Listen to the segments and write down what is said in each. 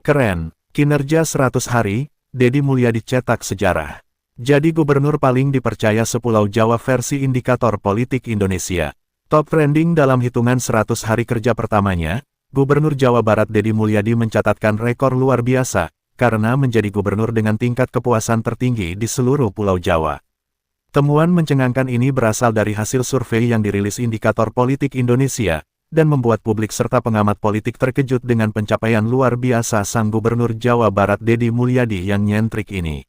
Keren, kinerja 100 hari, Deddy Mulyadi cetak sejarah. Jadi gubernur paling dipercaya sepulau Jawa versi Indikator Politik Indonesia. Top trending dalam hitungan 100 hari kerja pertamanya, Gubernur Jawa Barat Deddy Mulyadi mencatatkan rekor luar biasa, karena menjadi gubernur dengan tingkat kepuasan tertinggi di seluruh Pulau Jawa. Temuan mencengangkan ini berasal dari hasil survei yang dirilis Indikator Politik Indonesia, dan membuat publik serta pengamat politik terkejut dengan pencapaian luar biasa sang Gubernur Jawa Barat Deddy Mulyadi yang nyentrik ini.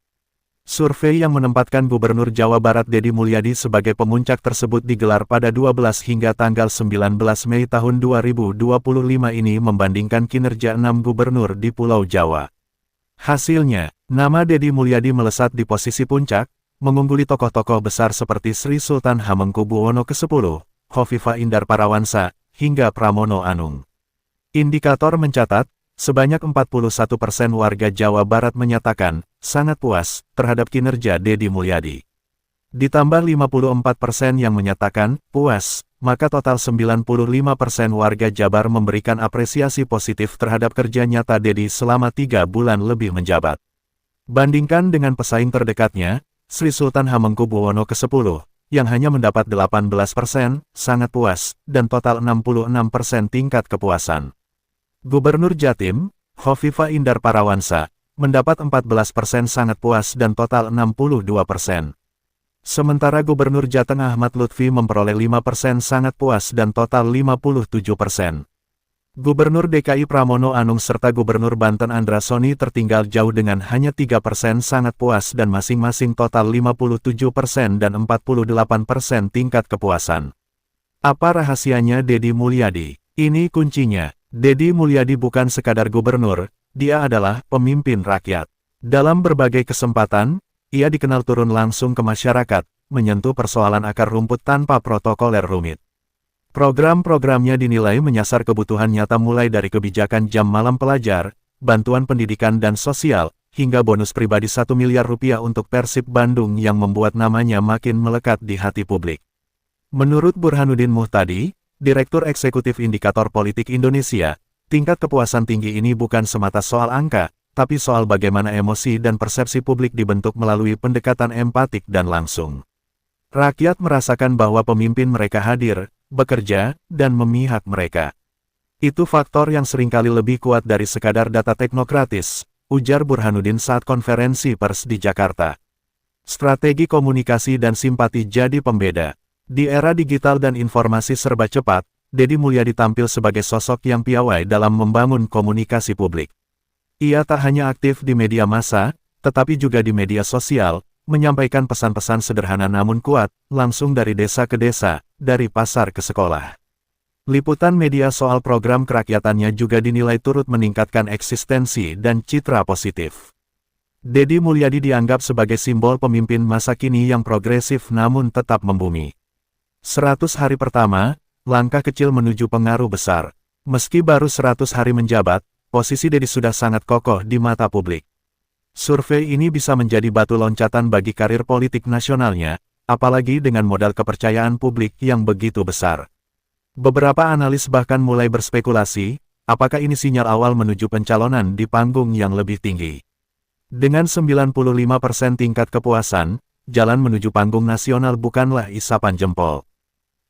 Survei yang menempatkan Gubernur Jawa Barat Deddy Mulyadi sebagai pemuncak tersebut digelar pada 12 hingga tanggal 19 Mei tahun 2025 ini membandingkan kinerja 6 gubernur di Pulau Jawa. Hasilnya, nama Deddy Mulyadi melesat di posisi puncak, mengungguli tokoh-tokoh besar seperti Sri Sultan Hamengkubuwono ke-10, Khofifah Indar Parawansa, hingga Pramono Anung. Indikator mencatat, sebanyak 41% warga Jawa Barat menyatakan sangat puas terhadap kinerja Deddy Mulyadi. Ditambah 54% yang menyatakan puas, maka total 95% warga Jabar memberikan apresiasi positif terhadap kerja nyata Deddy selama 3 bulan lebih menjabat. Bandingkan dengan pesaing terdekatnya, Sri Sultan Hamengkubuwono ke-10, yang hanya mendapat 18%, sangat puas, dan total 66% tingkat kepuasan. Gubernur Jatim, Khofifah Indar Parawansa, mendapat 14% sangat puas dan total 62%. Sementara Gubernur Jateng Ahmad Lutfi memperoleh 5% sangat puas dan total 57%. Gubernur DKI Pramono Anung serta Gubernur Banten Andra Soni tertinggal jauh dengan hanya 3% sangat puas dan masing-masing total 57% dan 48% tingkat kepuasan. Apa rahasianya Deddy Mulyadi? Ini kuncinya. Deddy Mulyadi bukan sekadar gubernur, dia adalah pemimpin rakyat. Dalam berbagai kesempatan, ia dikenal turun langsung ke masyarakat, menyentuh persoalan akar rumput tanpa protokoler rumit. Program-programnya dinilai menyasar kebutuhan nyata mulai dari kebijakan jam malam pelajar, bantuan pendidikan dan sosial, hingga bonus pribadi 1 miliar rupiah untuk Persib Bandung yang membuat namanya makin melekat di hati publik. Menurut Burhanuddin Muhtadi, Direktur Eksekutif Indikator Politik Indonesia, tingkat kepuasan tinggi ini bukan semata soal angka, tapi soal bagaimana emosi dan persepsi publik dibentuk melalui pendekatan empatik dan langsung. Rakyat merasakan bahwa pemimpin mereka hadir, bekerja, dan memihak mereka. Itu faktor yang seringkali lebih kuat dari sekadar data teknokratis, ujar Burhanuddin saat konferensi pers di Jakarta. Strategi komunikasi dan simpati jadi pembeda. Di era digital dan informasi serba cepat, Deddy Mulyadi tampil sebagai sosok yang piawai dalam membangun komunikasi publik. Ia tak hanya aktif di media massa, tetapi juga di media sosial, menyampaikan pesan-pesan sederhana namun kuat, langsung dari desa ke desa, dari pasar ke sekolah. Liputan media soal program kerakyatannya juga dinilai turut meningkatkan eksistensi dan citra positif. Deddy Mulyadi dianggap sebagai simbol pemimpin masa kini yang progresif namun tetap membumi. 100 hari pertama, langkah kecil menuju pengaruh besar. Meski baru 100 hari menjabat, posisi Deddy sudah sangat kokoh di mata publik. Survei ini bisa menjadi batu loncatan bagi karir politik nasionalnya, apalagi dengan modal kepercayaan publik yang begitu besar. Beberapa analis bahkan mulai berspekulasi, apakah ini sinyal awal menuju pencalonan di panggung yang lebih tinggi. Dengan 95% tingkat kepuasan, jalan menuju panggung nasional bukanlah isapan jempol.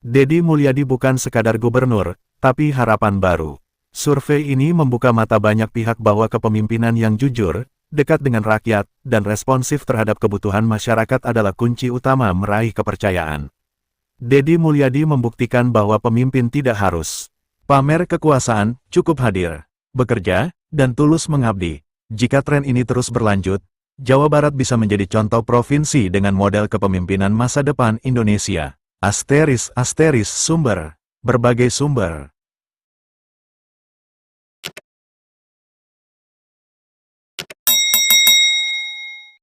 Deddy Mulyadi bukan sekadar gubernur, tapi harapan baru. Survei ini membuka mata banyak pihak bahwa kepemimpinan yang jujur, dekat dengan rakyat, dan responsif terhadap kebutuhan masyarakat adalah kunci utama meraih kepercayaan. Deddy Mulyadi membuktikan bahwa pemimpin tidak harus pamer kekuasaan, cukup hadir, bekerja, dan tulus mengabdi. Jika tren ini terus berlanjut, Jawa Barat bisa menjadi contoh provinsi dengan model kepemimpinan masa depan Indonesia. ***************************************************** Berbagai sumber